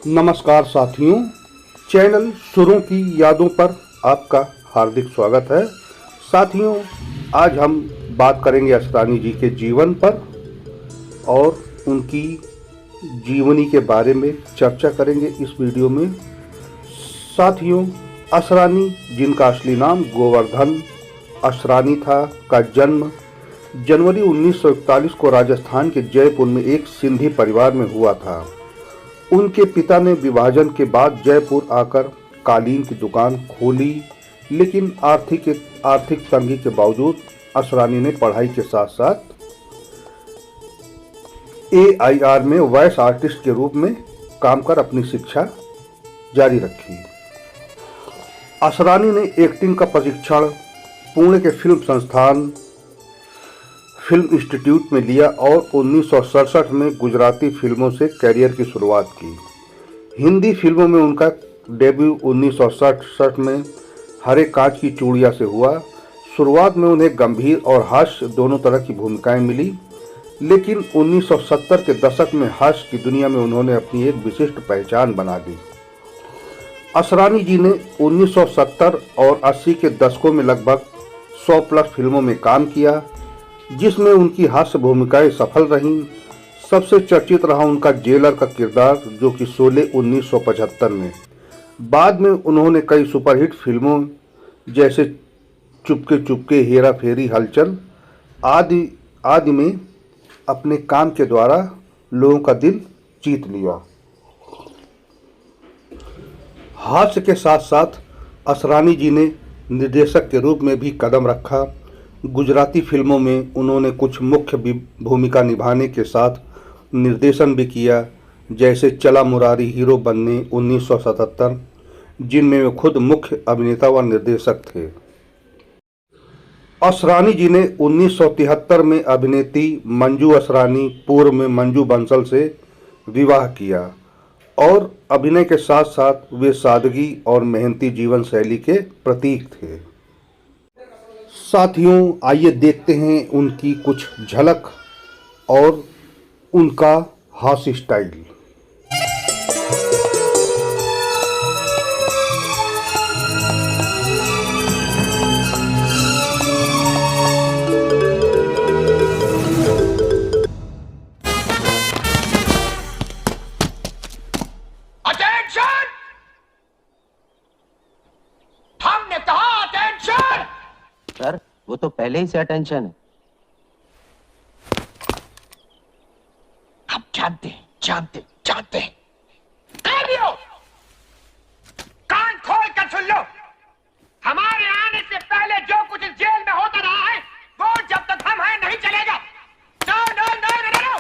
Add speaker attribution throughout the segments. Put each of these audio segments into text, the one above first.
Speaker 1: नमस्कार साथियों, चैनल सुरों की यादों पर आपका हार्दिक स्वागत है। साथियों, आज हम बात करेंगे असरानी जी के जीवन पर और उनकी जीवनी के बारे में चर्चा करेंगे इस वीडियो में। साथियों, असरानी, जिनका असली नाम गोवर्धन असरानी था, का जन्म जनवरी 1941 को राजस्थान के जयपुर में एक सिंधी परिवार में हुआ था। उनके पिता ने विभाजन के बाद जयपुर आकर कालीन की दुकान खोली, लेकिन आर्थिक तंगी के बावजूद असरानी ने पढ़ाई के साथ साथ AIR में वॉइस आर्टिस्ट के रूप में काम कर अपनी शिक्षा जारी रखी। असरानी ने एक्टिंग का प्रशिक्षण पुणे के फिल्म संस्थान फिल्म इंस्टीट्यूट में लिया और 1967 में गुजराती फिल्मों से करियर की शुरुआत की। हिंदी फिल्मों में उनका डेब्यू 1967 में हरे कांच की चूड़ियां से हुआ। शुरुआत में उन्हें गंभीर और हास्य दोनों तरह की भूमिकाएं मिली, लेकिन 1970 के दशक में हास्य की दुनिया में उन्होंने अपनी एक विशिष्ट पहचान बना दी। असरानी जी ने 1970 और 80 के दशकों में लगभग 100 प्लस फिल्मों में काम किया, जिसमें उनकी हास्य भूमिकाएं सफल रहीं। सबसे चर्चित रहा उनका जेलर का किरदार, जो कि शोले 1975 में। बाद में उन्होंने कई सुपरहिट फिल्मों जैसे चुपके चुपके, हेरा फेरी, हलचल आदि में अपने काम के द्वारा लोगों का दिल जीत लिया। हास्य के साथ साथ असरानी जी ने निर्देशक के रूप में भी कदम रखा। गुजराती फिल्मों में उन्होंने कुछ मुख्य भूमिका निभाने के साथ निर्देशन भी किया, जैसे चला मुरारी हीरो बनने 1977, जिनमें वे खुद मुख्य अभिनेता व निर्देशक थे। असरानी जी ने 1973 में अभिनेत्री मंजू असरानी, पूर्व में मंजू बंसल, से विवाह किया और अभिनय के साथ साथ वे सादगी और मेहनती जीवन शैली के प्रतीक थे। साथियों, आइए देखते हैं उनकी कुछ झलक और उनका हास्य स्टाइल।
Speaker 2: अटेंशन! हमने कहा अटेंशन!
Speaker 3: सर, वो तो पहले ही से अटेंशन है।
Speaker 2: हम जानते हैं। कैदियों, कान खोल कर सुन लो। हमारे आने से पहले जो कुछ इस जेल में होता रहा है, वो जब तक हम हैं नहीं चलेगा। No no no no no.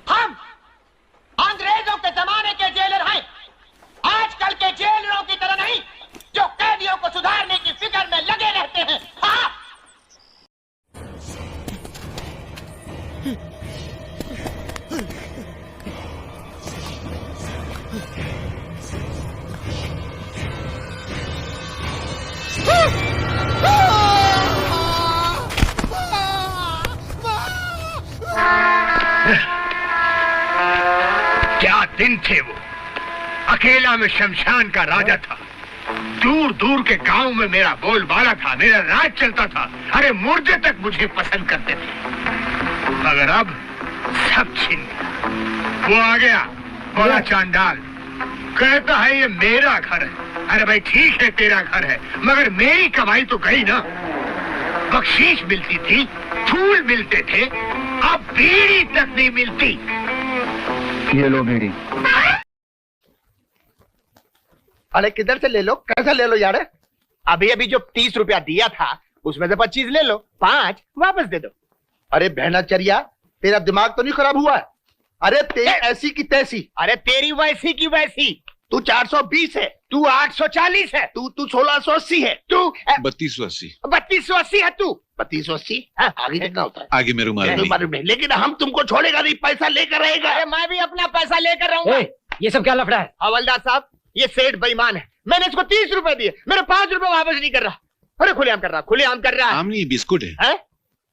Speaker 2: हम अंग्रेजों के जमाने के जेलर हैं, आजकल के जेलरों की तरह नहीं, जो कैदियों को सुधारने की फिक्र में लगे रहते हैं। हाँ? क्या दिन थे वो। अकेला में शमशान का राजा था। दूर दूर के गांव में मेरा बोलबाला था, मेरा राज चलता था। अरे मुर्दे तक मुझे पसंद करते थे। मगर अब सब छिन गया। वो आ गया बड़ा चांडाल, कहता है ये मेरा घर है। अरे भाई ठीक है, तेरा घर है, मगर मेरी कमाई तो गई ना। बख्शीश मिलती थी, फूल मिलते थे, अब बीड़ी तक नहीं मिलती।
Speaker 3: ये लो बीड़ी।
Speaker 4: अरे किधर से ले लो, कैसे ले लो यार। अभी अभी जो 30 रुपया दिया था उसमें से 25 ले लो, 5 वापस दे दो। अरे बहनाचर्या, तेरा दिमाग तो नहीं खराब हुआ है? अरे तेरी ऐसी की तैसी।
Speaker 2: अरे तेरी वैसी की वैसी।
Speaker 4: तू 420 है,
Speaker 2: तू 840 है,
Speaker 4: तू 1680 है, तू
Speaker 5: 3280।
Speaker 2: 3280 है तू।
Speaker 4: 3280। आगे कितना होता है?
Speaker 5: आगे मेरे मालूम नहीं।
Speaker 4: लेकिन हम तुमको छोड़ेगा नहीं, पैसा लेकर रहेगा।
Speaker 2: अरे मैं भी अपना पैसा लेकर रहूंगा।
Speaker 3: ये सब क्या लफड़ा है?
Speaker 2: हवलदार साहब, ये सेठ बेईमान है। मैंने इसको 30 रुपए दिए, मेरे 5 रुपए वापस नहीं कर रहा। अरे खुलेआम कर रहा है।
Speaker 5: आम नहीं, बिस्कुट है।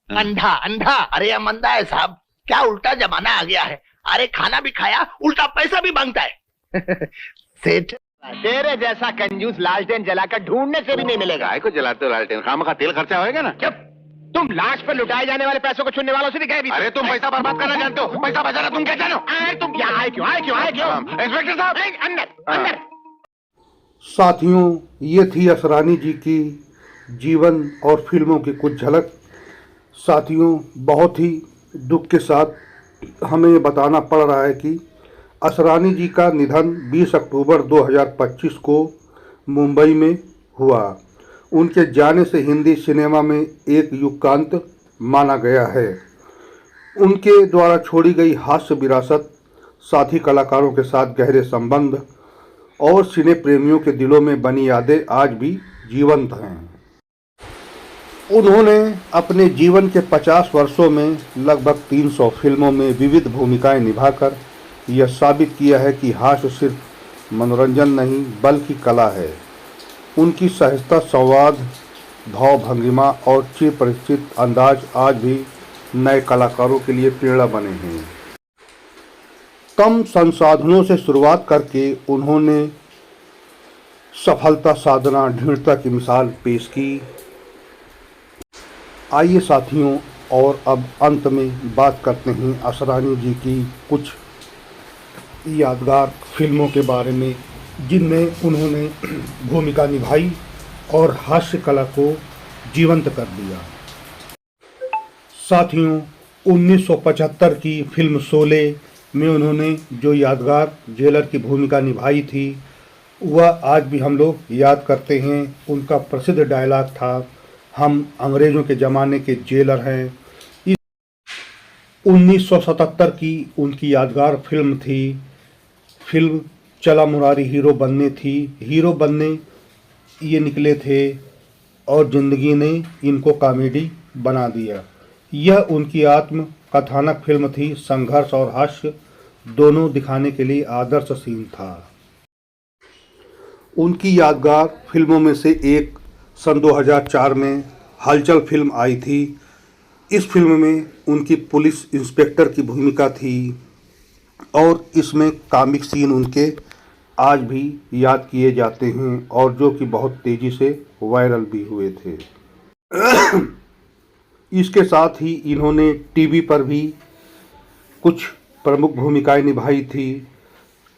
Speaker 2: अंधा अंधा।
Speaker 4: अरे हम अंधा है साहब, क्या उल्टा जमाना आ गया है। अरे खाना भी खाया, उल्टा पैसा भी मांगता है। सेठ, तेरे जैसा कंजूस लालटेन जलाकर ढूंढने से भी नहीं मिलेगा।
Speaker 5: गाय को जलाते हो लालटेन, खामखा तेल खर्चा होएगा ना।
Speaker 4: चुप, तुम लाश पर लुटाए जाने वाले पैसों को चुनने वालों से दिखाई भी।
Speaker 5: अरे तुम पैसा बर्बाद करना जानते हो, पैसा बचाना तुम क्या जानो?
Speaker 4: अरे तुम यहाँ आए क्यों?
Speaker 5: इंस्पेक्टर साहब,
Speaker 4: अंदर।
Speaker 1: साथियों, ये थी असरानी जी की जीवन और फिल्मों की कुछ झलक। साथियों, बहुत ही दुख के साथ हमें ये बताना पड़ रहा है कि असरानी जी का निधन 20 अक्टूबर 2025 को मुंबई में हुआ। उनके जाने से हिंदी सिनेमा में एक युग का अंत माना गया है। उनके द्वारा छोड़ी गई हास्य विरासत, साथी कलाकारों के साथ गहरे संबंध और सिने प्रेमियों के दिलों में बनी यादें आज भी जीवंत हैं। उन्होंने अपने जीवन के 50 वर्षों में लगभग 300 फिल्मों में विविध भूमिकाएं निभाकर यह साबित किया है कि हास्य सिर्फ मनोरंजन नहीं बल्कि कला है। उनकी सहजता, संवाद, भाव भंगिमा और चिरपरिचित अंदाज आज भी नए कलाकारों के लिए प्रेरणा बने हैं। कम संसाधनों से शुरुआत करके उन्होंने सफलता साधना, दृढ़ता की मिसाल पेश की। आइए साथियों, और अब अंत में बात करते हैं असरानी जी की कुछ यादगार फिल्मों के बारे में जिनमें उन्होंने भूमिका निभाई और हास्य कला को जीवंत कर दिया। साथियों, 1975 की फिल्म शोले में उन्होंने जो यादगार जेलर की भूमिका निभाई थी वह आज भी हम लोग याद करते हैं। उनका प्रसिद्ध डायलॉग था, हम अंग्रेज़ों के ज़माने के जेलर हैं। 1977 की उनकी यादगार फिल्म थी, फिल्म चला मुरारी हीरो बनने थी। हीरो बनने ये निकले थे और ज़िंदगी ने इनको कॉमेडी बना दिया। यह उनकी आत्म कथानक फिल्म थी। संघर्ष और हास्य दोनों दिखाने के लिए आदर्श सीन था। उनकी यादगार फिल्मों में से एक सन 2004 में हलचल फिल्म आई थी। इस फिल्म में उनकी पुलिस इंस्पेक्टर की भूमिका थी और इसमें कॉमिक सीन उनके आज भी याद किए जाते हैं और जो कि बहुत तेज़ी से वायरल भी हुए थे। इसके साथ ही इन्होंने टीवी पर भी कुछ प्रमुख भूमिकाएं निभाई थी।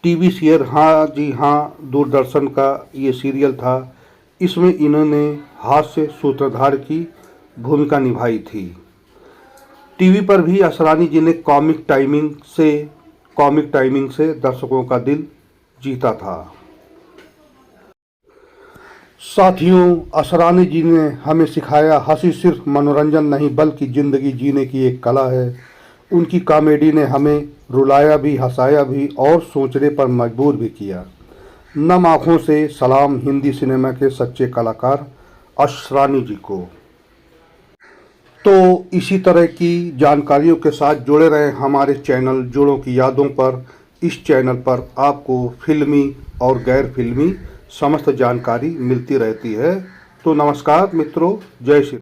Speaker 1: टीवी सीरियल हाँ जी हाँ, दूरदर्शन का ये सीरियल था। इसमें इन्होंने हास्य सूत्रधार की भूमिका निभाई थी। टीवी पर भी असरानी जी ने कॉमिक टाइमिंग से दर्शकों का दिल जीता था। साथियों, असरानी जी ने हमें सिखाया हंसी सिर्फ मनोरंजन नहीं बल्कि ज़िंदगी जीने की एक कला है। उनकी कॉमेडी ने हमें रुलाया भी, हंसाया भी और सोचने पर मजबूर भी किया। नम आँखों से सलाम हिंदी सिनेमा के सच्चे कलाकार असरानी जी को। तो इसी तरह की जानकारियों के साथ जुड़े रहें हमारे चैनल जोड़ों की यादों पर। इस चैनल पर आपको फिल्मी और गैर फिल्मी समस्त जानकारी मिलती रहती है। तो नमस्कार मित्रों, जय श्री।